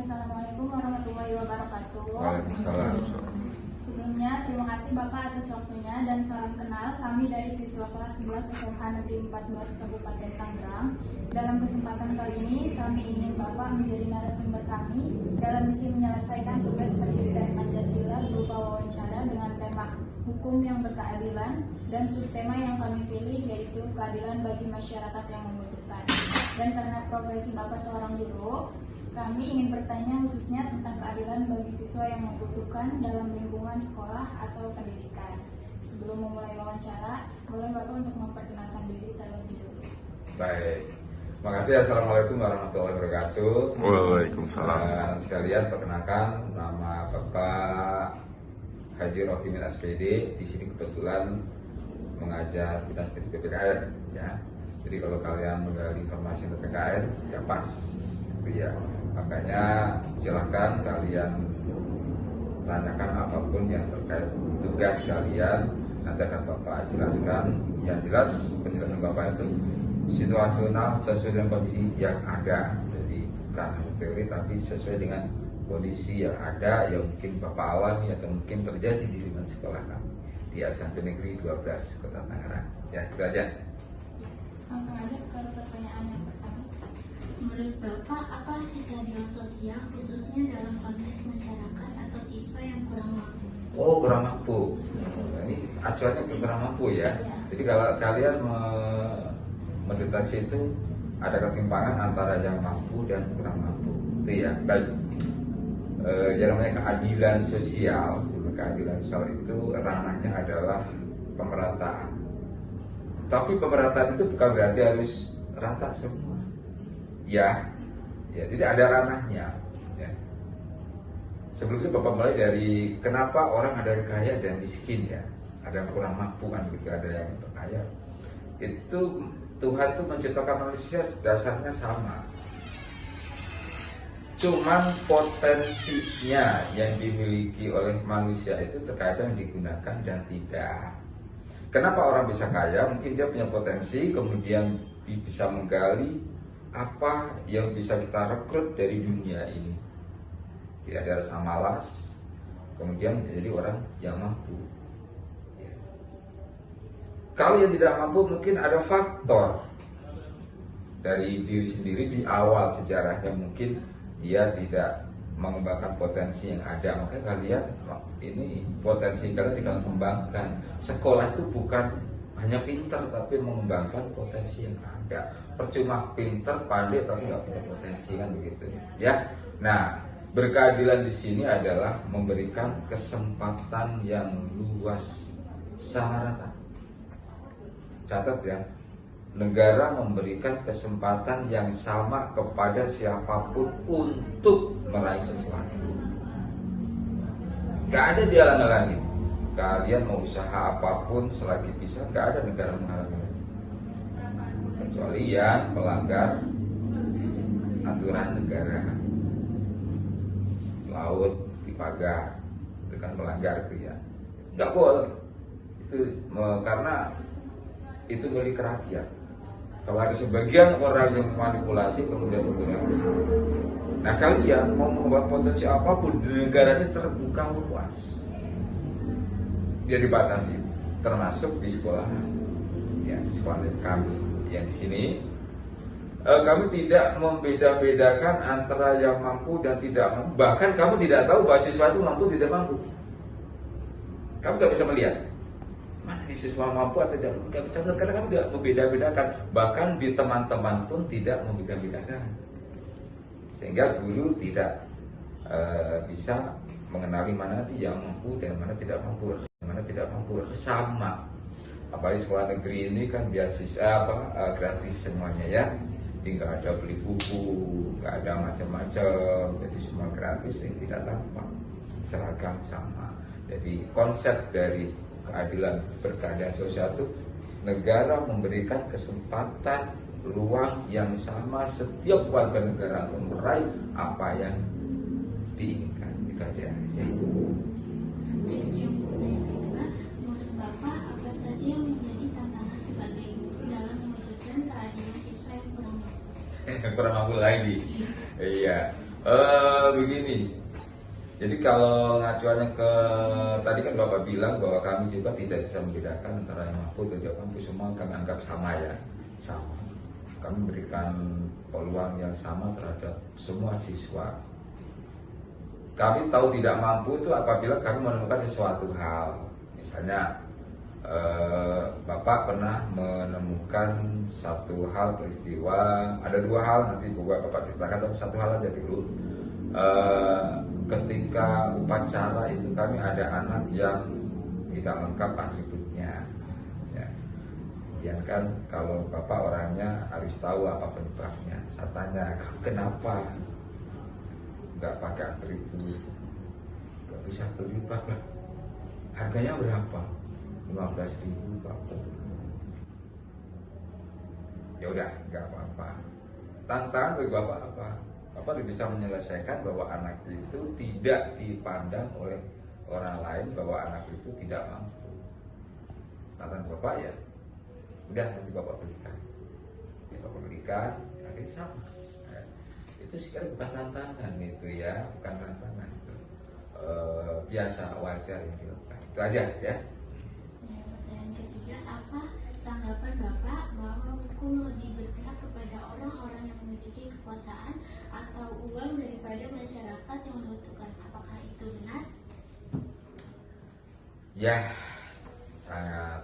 Assalamualaikum warahmatullahi wabarakatuh. Waalaikumsalam. Sebelumnya, terima kasih Bapak atas waktunya dan salam kenal. Kami dari siswa kelas 11 SMA Negeri 14 Kabupaten Tangerang. Dalam kesempatan kali ini, kami ingin Bapak menjadi narasumber kami dalam misi menyelesaikan tugas pendidikan Pancasila berupa wawancara dengan tema hukum yang berkeadilan dan subtema yang kami pilih yaitu keadilan bagi masyarakat yang membutuhkan. Dan karena profesi Bapak seorang guru, kami ingin bertanya khususnya tentang keadilan bagi siswa yang membutuhkan dalam lingkungan sekolah atau pendidikan. Sebelum memulai wawancara, boleh Bapak untuk memperkenalkan diri terlebih dahulu. Baik, terima kasih. Assalamualaikum warahmatullahi wabarakatuh. Waalaikumsalam. Sekalian perkenalkan, nama Bapak Haji Rohimin SPD. Di sini kebetulan mengajar bidang studi PPKN, ya. Jadi kalau kalian menggali informasi tentang PPKN, ya pas, gitu ya. Makanya silahkan kalian tanyakan apapun yang terkait tugas kalian, nanti akan Bapak jelaskan. Yang jelas penjelasan Bapak itu situasional sesuai dengan kondisi yang ada. Jadi bukan teori tapi sesuai dengan kondisi yang ada yang mungkin Bapak alami atau mungkin terjadi di lingkungan sekolah kami di SMP Negeri 12 Kota Tangerang. Ya, itu aja. Langsung aja ke pertanyaan yang pertama. Menurut Bapak, apa arti keadilan sosial khususnya dalam konteks masyarakat atau siswa yang kurang mampu? Oh, kurang mampu. Nah, ini acuannya ke kurang mampu ya. Jadi kalau kalian mendeteksi itu ada ketimpangan antara yang mampu dan kurang mampu. Itu ya. Baik. Yang namanya keadilan sosial. Keadilan sosial itu ranahnya adalah pemerataan. Tapi pemerataan itu bukan berarti harus rata semua. Ya, jadi ada ranahnya. Ya. Sebelumnya Bapak mulai dari kenapa orang ada yang kaya dan miskin ya, ada yang kurang mampu kan gitu, ada yang kaya. Itu Tuhan tuh menciptakan manusia dasarnya sama. Cuman potensinya yang dimiliki oleh manusia itu terkadang digunakan dan tidak. Kenapa orang bisa kaya? Mungkin dia punya potensi, kemudian bisa menggali apa yang bisa kita rekrut dari dunia ini. Tidak ada rasa malas, kemudian menjadi orang yang mampu. Kalau yang tidak mampu mungkin ada faktor dari diri sendiri di awal sejarahnya, mungkin dia tidak mengembangkan potensi yang ada. Makanya kalian ini potensi kalian dikalian kembangkan. Sekolah itu bukan hanya pintar tapi mengembangkan potensi yang ada. Percuma pintar, pandai tapi nggak punya potensi kan begitu ya. Nah, berkeadilan di sini adalah memberikan kesempatan yang luas sama rata. Catat ya, negara memberikan kesempatan yang sama kepada siapapun untuk meraih sesuatu. Gak ada dihalang-halangi. Kalian mau usaha apapun selagi bisa, gak ada negara menghalangi. Kecuali yang melanggar aturan negara. Laut dipagar, itu kan melanggar itu ya. Gak boleh. Itu karena itu milik rakyat. Kalau ada sebagian orang yang manipulasi kemudian menggunakan kesalahan. Nah, kalian mau membuat potensi apapun di negara ini terbuka luas. Dia dibatasi, termasuk di sekolah. Ya, di sekolah kami yang di sini kami tidak membeda-bedakan antara yang mampu dan tidak mampu. Bahkan kamu tidak tahu bahwa siswa itu mampu tidak mampu. Kamu nggak bisa melihat mana di siswa mampu atau tidak mampu, nggak bisa melihat karena kamu tidak membeda-bedakan. Bahkan di teman-teman pun tidak membeda-bedakan, sehingga guru tidak bisa mengenali mana yang mampu dan mana tidak mampu. Sama. Apalagi sekolah negeri ini kan beasiswa gratis semuanya ya. Jadi nggak ada beli buku, nggak ada macam-macam, jadi semua gratis, yang tidak tampak seragam sama. Jadi konsep dari keadilan berkeadilan sosial itu negara memberikan kesempatan ruang yang sama setiap warga negara untuk meraih apa yang diinginkan. Itu aja ya. Menurut Bapak, apa saja yang menjadi tantangan sebagai guru dalam mewujudkan keadilan siswa yang kurang mampu? Kurang mampu lagi. Iya. Begini, jadi kalau ngacuannya ke tadi kan Bapak bilang bahwa kami juga tidak bisa membedakan antara yang mampu dan tidak mampu, semua kami anggap sama ya, sama. Kami berikan peluang yang sama terhadap semua siswa. Kami tahu tidak mampu itu apabila kami menemukan sesuatu hal, misalnya Bapak pernah menemukan satu hal peristiwa, ada dua hal nanti Bapak ceritakan, tapi satu hal aja dulu. Ketika upacara itu kami ada anak yang tidak lengkap atributnya ya. Kemudian kan kalau Bapak orangnya harus tahu apa penyebabnya. Saya tanya, kenapa nggak pakai atribut? Nggak bisa beli Pak, harganya berapa? 15.000 Pak. Ya udah, nggak apa-apa. Tantangan bagi Bapak apa? Bapak bisa menyelesaikan bahwa anak itu tidak dipandang oleh orang lain bahwa anak itu tidak mampu. Tantangan Bapak ya, udah nanti Bapak belikan. Ya, Bapak belikan, akhirnya sama. Nah, itu sekarang bukan tantangan itu ya, bukan tantangan itu. Biasa wajar yang dilakukan. Itu aja ya. Pertanyaan ketiga, apa tanggapan Bapak bahwa hukum lebih berpihak kepada orang-orang yang memiliki kekuasaan atau uang daripada masyarakat yang membutuhkan? Apakah itu benar? Ya, sangat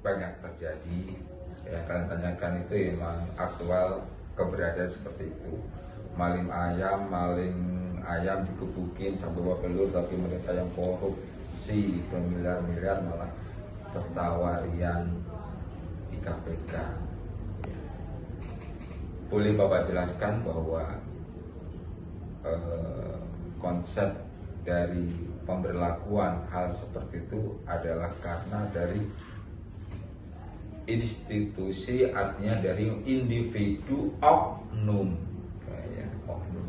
banyak terjadi. Yang kalian tanyakan itu memang aktual keberadaan seperti itu. Maling ayam dikebukin sampai bawa pelur, tapi mereka yang korupsi bermiliar-miliar malah tertawa riang di KPK. Boleh Bapak jelaskan bahwa konsep dari pemberlakuan hal seperti itu adalah karena dari institusi, artinya dari individu oknum, kayak oknum,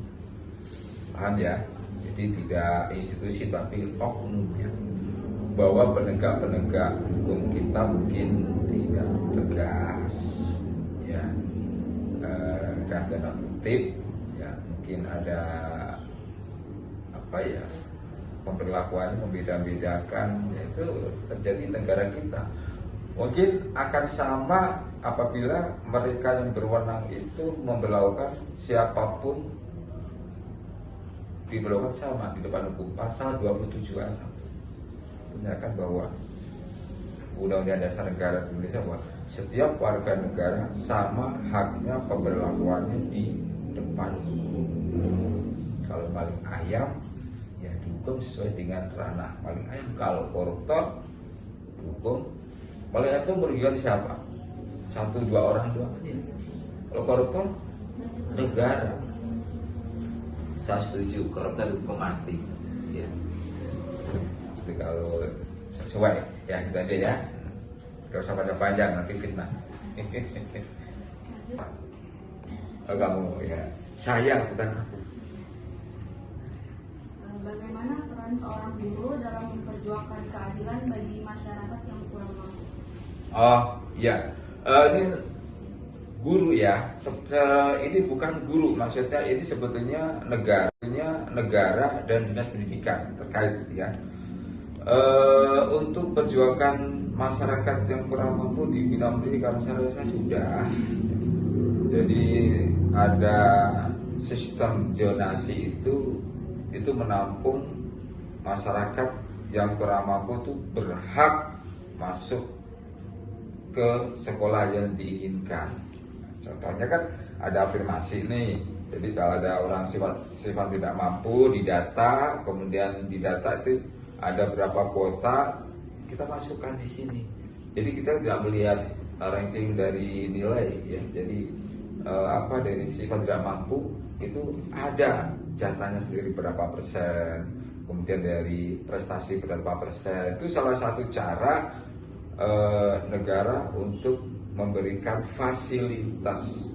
paham ya? Jadi tidak institusi tapi oknumnya, bahwa penegak-penegak hukum kita mungkin tidak tegas, ya, dan tanda kutip, ya mungkin ada apa ya, pemberlakuannya membeda-bedakan, yaitu terjadi di negara kita. Mungkin akan sama apabila mereka yang berwenang itu memberlakukan siapapun, diberlakukan sama di depan hukum. Pasal 27 ayat 1 menyatakan bahwa Undang-Undang Dasar Negara Indonesia bahwa setiap warga negara sama haknya pemberlakuannya di depan hukum. Kalau maling ayam ya dihukum sesuai dengan ranah maling ayam. Kalau koruptor dihukum. Maling ayam itu merugikan siapa? 1-2 orang doang ya. Kalau koruptor negara. Saya setuju, koruptor dihukum mati ya. Itu kalau sesuai ya, gitu aja ya. Gak usah panjang-panjang, nanti fitnah. Oh, kamu ya, saya bukan aku. Bagaimana peran seorang guru dalam memperjuangkan keadilan bagi masyarakat yang kurang mampu? Oh iya, ini guru ya. Ini bukan guru, maksudnya ini sebetulnya negara dan dinas pendidikan terkait ya. Untuk perjuangan masyarakat yang kurang mampu di bidang pendidikan saya rasa sudah. Jadi ada sistem zonasi itu menampung masyarakat yang kurang mampu itu berhak masuk ke sekolah yang diinginkan. Contohnya kan ada afirmasi nih. Jadi kalau ada orang sifat tidak mampu didata, kemudian di data itu ada berapa kuota, kita masukkan di sini. Jadi kita tidak melihat ranking dari nilai ya. Jadi dari sifat tidak mampu itu ada jatahnya sendiri berapa persen, kemudian dari prestasi berapa persen. Itu salah satu cara negara untuk memberikan fasilitas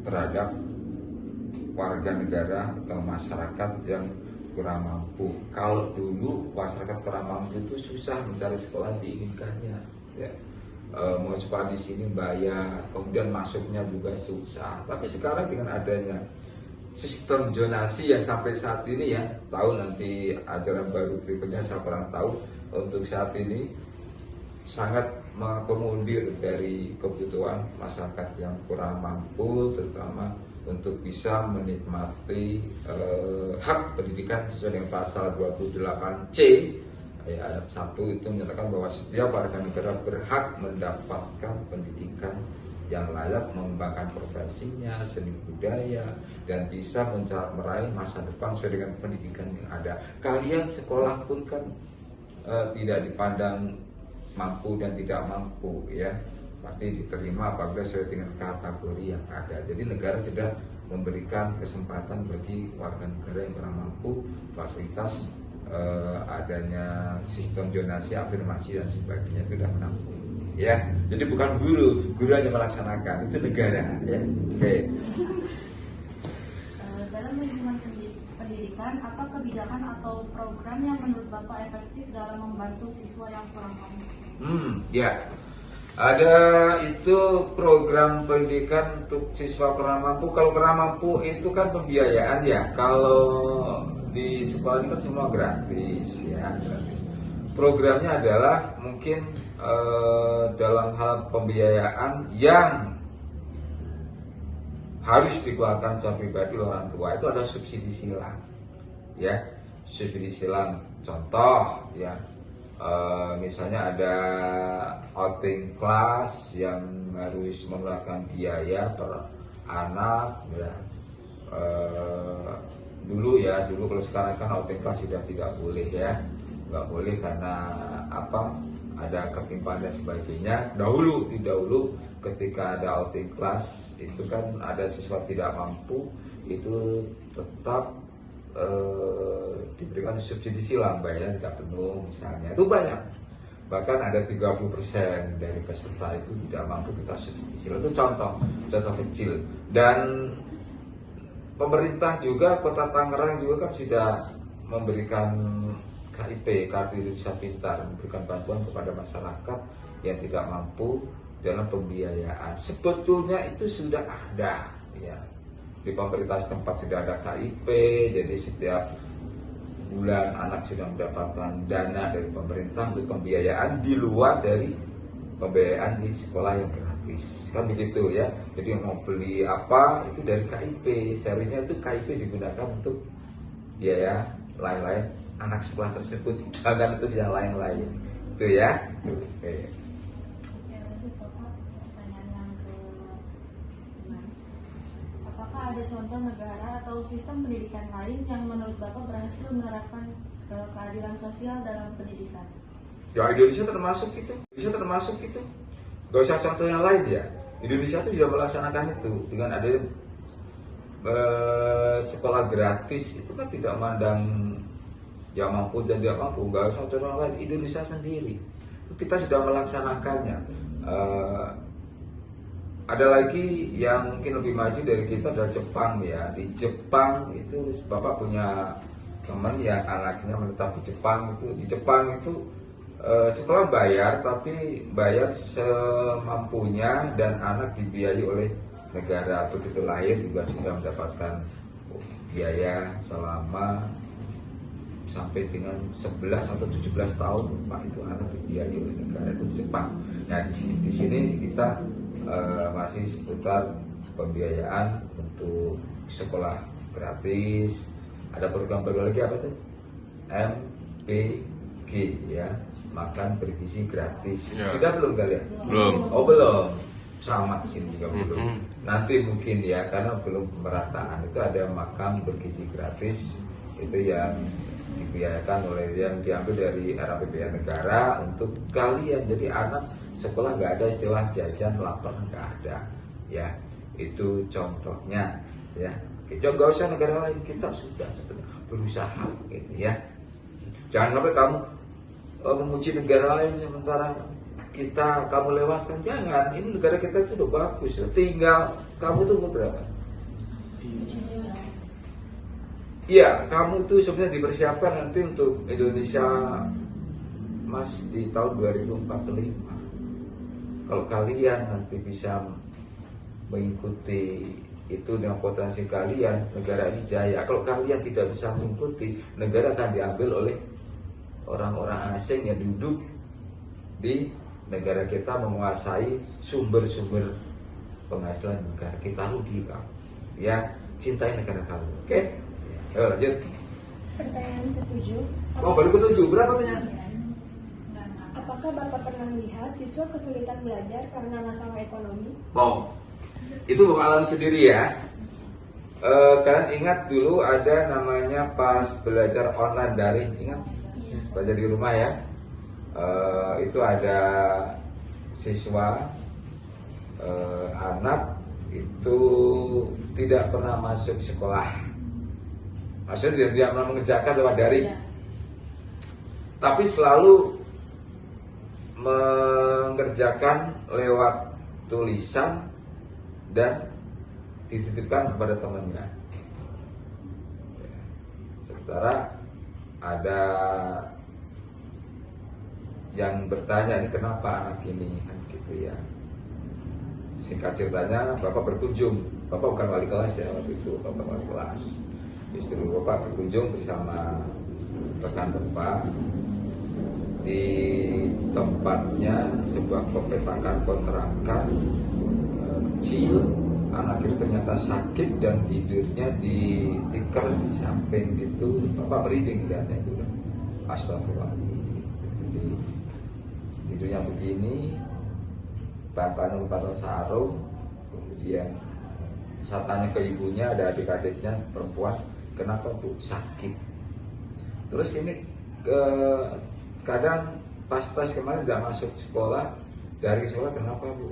terhadap warga negara atau masyarakat yang kurang mampu. Kalau dulu masyarakat kurang mampu itu susah mencari sekolah diinginkannya, ya. Mau sekolah di sini bayar, kemudian masuknya juga susah. Tapi sekarang dengan adanya sistem zonasi yang sampai saat ini ya, tahu nanti ajaran baru berikutnya saya kurang tahu. Untuk saat ini sangat mengakomodir dari kebutuhan masyarakat yang kurang mampu, terutama untuk bisa menikmati hak pendidikan sesuai dengan pasal 28C ayat 1 itu menyatakan bahwa setiap warga negara berhak mendapatkan pendidikan yang layak, mengembangkan profesinya, seni budaya, dan bisa meraih masa depan sesuai dengan pendidikan yang ada. Kalian sekolah pun kan tidak dipandang mampu dan tidak mampu ya, pasti diterima apabila sesuai dengan kategori yang ada. Jadi negara sudah memberikan kesempatan bagi warga negara yang kurang mampu fasilitas adanya sistem zonasi, afirmasi dan sebagainya itu sudah menampung ya. Jadi bukan guru hanya melaksanakan, itu negara ya. Oke. Dalam lingkungan pendidikan, apa kebijakan atau program yang menurut Bapak efektif dalam membantu siswa yang kurang mampu? Ya. Ada itu program pendidikan untuk siswa kurang mampu. Kalau kurang mampu itu kan pembiayaan ya. Kalau di sekolah ini kan semua gratis ya, gratis. Programnya adalah mungkin dalam hal pembiayaan yang harus dikeluarkan secara pribadi orang tua, itu ada subsidi silang ya, subsidi silang. Contoh ya, misalnya ada outing class yang harus mengeluarkan biaya per anak ya. Dulu kalau sekarang kan outing class sudah tidak boleh ya, nggak boleh karena apa, ada ketimpangan dan sebagainya. Dahulu ketika ada outing class itu kan ada siswa tidak mampu, itu tetap diberikan subsidi silang, bayarnya tidak penuh misalnya, itu banyak. Bahkan ada 30% dari peserta itu tidak mampu kita subsidi silang. Itu contoh kecil. Dan pemerintah juga Kota Tangerang juga kan sudah memberikan KIP, Kartu Indonesia Pintar, memberikan bantuan kepada masyarakat yang tidak mampu dalam pembiayaan. Sebetulnya itu sudah ada ya. Di pemerintah setempat sudah ada KIP, jadi setiap bulan anak sudah mendapatkan dana dari pemerintah untuk pembiayaan di luar dari pembiayaan di sekolah yang gratis. Kan begitu ya. Jadi mau beli apa itu dari KIP. Seharusnya itu KIP digunakan untuk biaya lain-lain anak sekolah tersebut, jangan untuk yang lain-lain. Itu ya. Oke. Lanjut Bapak, pertanyaan yang ke-5. Apakah ada contoh negara atau sistem pendidikan lain yang menurut Bapak berhasil menerapkan keadilan sosial dalam pendidikan? Ya Indonesia termasuk itu. Gak usah contoh yang lain ya. Indonesia itu sudah melaksanakan itu dengan adanya sekolah gratis. Itu kan tidak memandang yang mampu dan tidak mampu, gak usah contoh yang lain. Indonesia sendiri itu kita sudah melaksanakannya. Ada lagi yang mungkin lebih maju dari kita adalah Jepang ya. Di Jepang itu Bapak punya teman yang anaknya menetap di Jepang itu. Di Jepang itu sekolah bayar, tapi bayar semampunya dan anak dibiayai oleh negara. Begitu lahir juga sudah mendapatkan biaya selama sampai dengan 11 atau 17 tahun Pak, itu anak dibiayai oleh negara, itu di Jepang. Nah di sini kita masih seputar pembiayaan untuk sekolah gratis. Ada program baru lagi apa tuh? MBG ya, makan bergizi gratis. Ya. Sudah belum kalian? Belum. Oh belum. Sama di sini juga belum. Nanti mungkin ya, karena belum pemerataan. Itu ada makan bergizi gratis, itu yang dibiayakan oleh, yang diambil dari RAPBN negara untuk kalian. Jadi anak sekolah nggak ada istilah jajan lapar, nggak ada ya. Itu contohnya ya. Kita nggak usah negara lain, kita sudah sebenarnya berusaha gitu ya. Jangan sampai kamu memuji negara lain sementara kamu lewatkan. Jangan, ini negara kita itu udah bagus ya. Tinggal kamu tuh berapa? Iya, kamu tuh sebenarnya dipersiapkan nanti untuk Indonesia Mas di tahun 2045. Kalau kalian nanti bisa mengikuti itu dengan potensi kalian, negara ini jaya. Kalau kalian tidak bisa mengikuti, negara akan diambil oleh orang-orang asing yang duduk di negara kita, menguasai sumber-sumber penghasilan negara kita. Rugi kamu. Ya, cintai negara kamu. Oke? Ayo lanjut. Pertanyaan ketujuh. Oh, baru ketujuh. Berapa pertanyaan? Apakah Bapak pernah melihat siswa kesulitan belajar karena masalah ekonomi? Oh, itu Bapak alami sendiri ya. Kalian ingat dulu ada namanya pas belajar online daring, ingat? Belajar di rumah ya. Itu ada siswa anak itu tidak pernah masuk sekolah. Maksudnya tidak pernah mengerjakan lewat daring. Tapi selalu mengerjakan lewat tulisan dan dititipkan kepada temannya. Sementara ada yang bertanya, ini kenapa anak ini kan gitu ya. Singkat ceritanya, Bapak berkunjung. Bapak bukan wali kelas ya waktu itu, Bapak wali kelas. Istri Bapak berkunjung bersama rekan Bapak di tempatnya sebuah pepetakan kontrakan kecil. Anak itu ternyata sakit dan tidurnya di tikar di samping gitu. Bapak merinding lihatnya itu. Astagfirullahaladzim. Jadi tidurnya begini, bantalnya bantal sarung. Kemudian saya tanya ke ibunya, ada adik-adiknya perempuan, kenapa Bu sakit? Terus ini kadang pas tes kemarin tidak masuk sekolah, dari sekolah, kenapa Bu?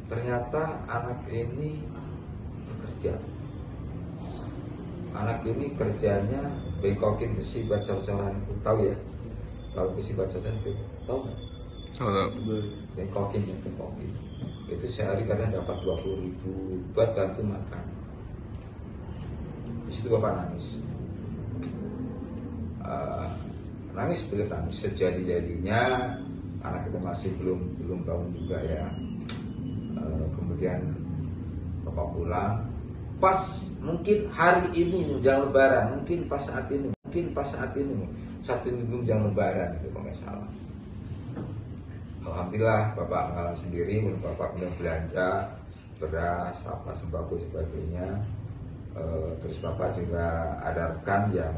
Ternyata anak ini bekerja. Anak ini kerjanya bengkokin besi bacor-coran, tahu ya? Kalau besi bacor-coran itu tahu nggak? Bengkokin. Itu sehari kadang dapat 20.000 buat bantu makan. Di situ Bapak nangis. Nangis sejadi-jadinya. Anak itu masih belum bangun juga ya. Kemudian Bapak pulang. Pas mungkin hari ini menjelang Lebaran, mungkin pas saat ini, satu minggu menjelang Lebaran itu kalau nggak salah. Alhamdulillah Bapak mengalami sendiri, Bapak kemudian belanja beras, apa sembako sebagainya. Terus Bapak juga ada rekan yang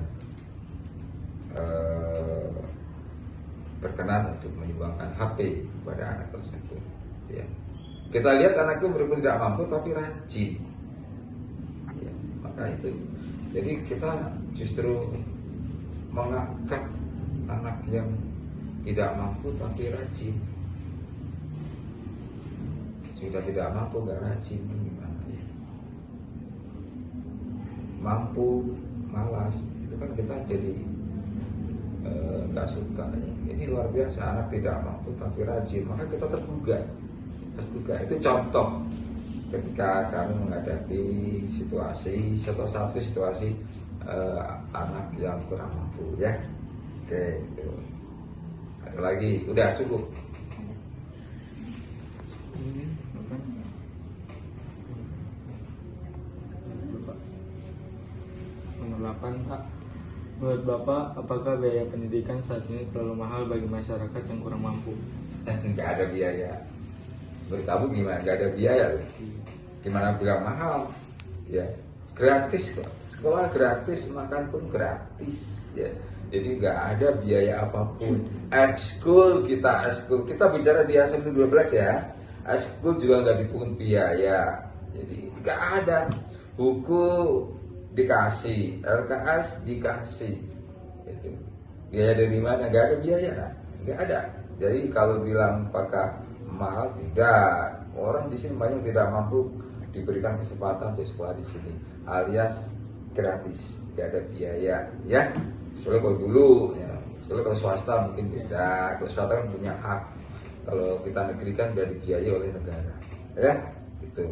berkenan untuk menyumbangkan HP kepada anak tersebut. Ya. Kita lihat anak itu benar-benar tidak mampu tapi rajin. Ya, maka itu. Jadi kita justru mengangkat anak yang tidak mampu tapi rajin. Sudah tidak mampu nggak rajin gimana ya? Mampu malas itu kan kita jadi nggak suka ya. Ini luar biasa, anak tidak mampu tapi rajin, maka kita tergugah. Itu contoh ketika kami menghadapi satu situasi anak yang kurang mampu ya. Oke, itu. Ada lagi, udah cukup. Nomor 8 Pak. Menurut Bapak, apakah biaya pendidikan saat ini terlalu mahal bagi masyarakat yang kurang mampu? Nggak ada biaya. Menurut kamu gimana? Nggak ada biaya loh. Gimana bilang mahal? Ya, gratis kok. Sekolah gratis, makan pun gratis. Ya, jadi nggak ada biaya apapun. Ekskul kita bicara di SMP 12 ya. Ekskul juga nggak dipungut biaya. Jadi nggak ada. Buku dikasih, LKS dikasih. Itu biaya dari mana? Nggak ada biaya, nah. Nggak ada. Jadi kalau bilang apakah mahal, tidak. Orang di sini banyak tidak mampu diberikan kesempatan untuk sekolah di sini, alias gratis, nggak ada biaya, ya. Soalnya kalau dulu, ya. Soalnya kalau swasta mungkin beda. Kalau swasta kan punya hak. Kalau kita negeri kan udah dibiayai oleh negara, ya. Gitu.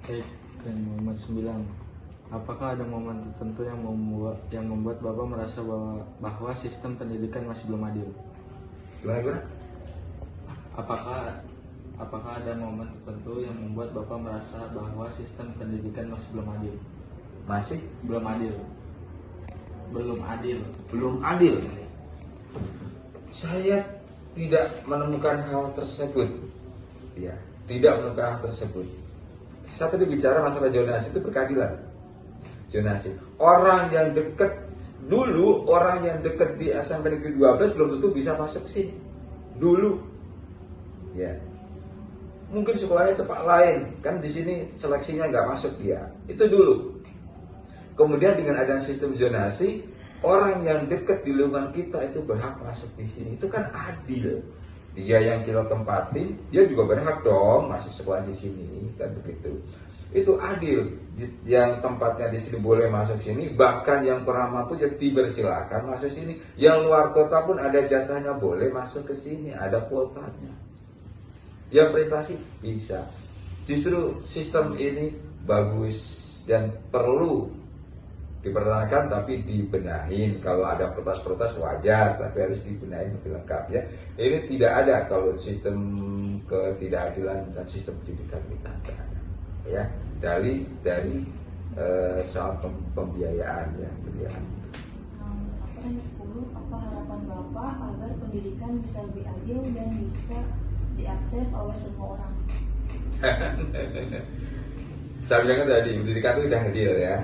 Baik, dan nomor 9. Apakah ada momen tertentu yang membuat Bapak merasa bahwa sistem pendidikan masih belum adil? Gimana? Apakah apakah ada momen tertentu yang membuat Bapak merasa bahwa sistem pendidikan masih belum adil? Masih Belum adil. belum adil. Saya tidak menemukan hal tersebut. Ya, tidak menemukan hal tersebut. Saya tadi bicara masalah zonasi itu berkeadilan. Zonasi. Orang yang dekat dulu, orang yang dekat di SMP Negeri 12 belum tentu bisa masuk ke sini. Dulu. Ya. Mungkin sekolahnya tempat lain, kan di sini seleksinya nggak masuk ya. Itu dulu. Kemudian dengan adanya sistem zonasi, orang yang dekat di lingkungan kita itu berhak masuk di sini. Itu kan adil. Dia yang kita tempatin, dia juga berhak dong masuk sekolah di sini, kan begitu. Itu adil. Yang tempatnya di sini boleh masuk sini, bahkan yang kurang mampu jadi dipersilakan masuk sini. Yang luar kota pun ada jatahnya, boleh masuk ke sini, ada kuotanya. Yang prestasi bisa. Justru sistem ini bagus dan perlu dipertahankan, tapi dibenahin. Kalau ada protes-protes wajar, tapi harus dibenahin lebih lengkap ya. Ini tidak ada kalau sistem ketidakadilan dan sistem pendidikan kita tidak ada ya. Dari soal pembiayaan ya, pembiayaan. Pertanyaan 10, apa harapan Bapak agar pendidikan bisa lebih adil dan bisa diakses oleh semua orang? Saya bilang tadi pendidikan itu sudah adil ya.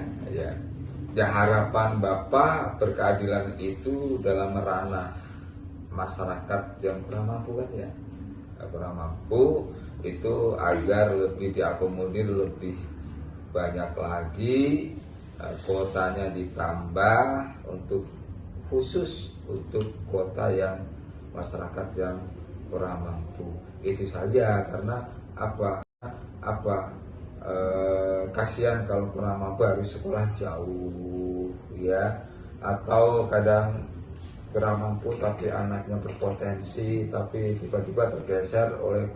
Ya harapan Bapak berkeadilan itu dalam ranah masyarakat yang kurang mampu kan ya. Kurang mampu itu agar lebih diakomodir lebih banyak lagi, kuotanya ditambah untuk khusus untuk kuota yang masyarakat yang kurang mampu. Itu saja, karena apa kasihan kalau kurang mampu harus sekolah jauh ya, atau kadang kurang mampu tapi anaknya berpotensi tapi tiba-tiba tergeser oleh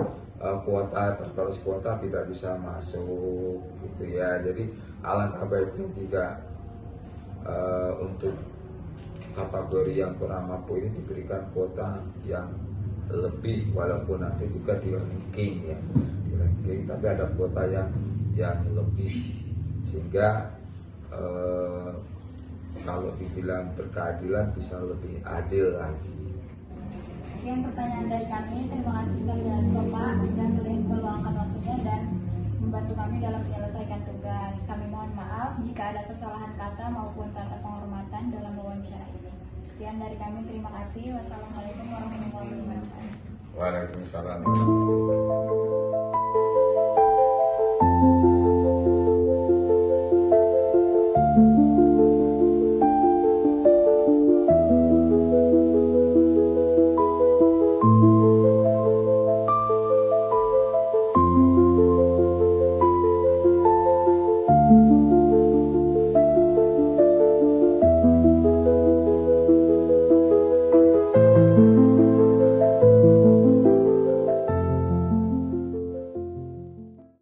kuota, terbatas kuota tidak bisa masuk gitu ya. Jadi alangkah baiknya jika untuk kategori yang kurang mampu ini diberikan kuota yang lebih, walaupun nanti juga di ranking ya, di ranking, tapi ada kuota yang lebih, sehingga kalau dibilang berkeadilan bisa lebih adil lagi. Sekian pertanyaan dari kami. Terima kasih sekali lagi Bapak dan meluangkan waktunya dan membantu kami dalam menyelesaikan tugas. Kami mohon maaf jika ada kesalahan kata maupun tata penghormatan dalam wawancara ini. Sekian dari kami. Terima kasih. Wassalamualaikum warahmatullahi wabarakatuh. Waalaikumsalam.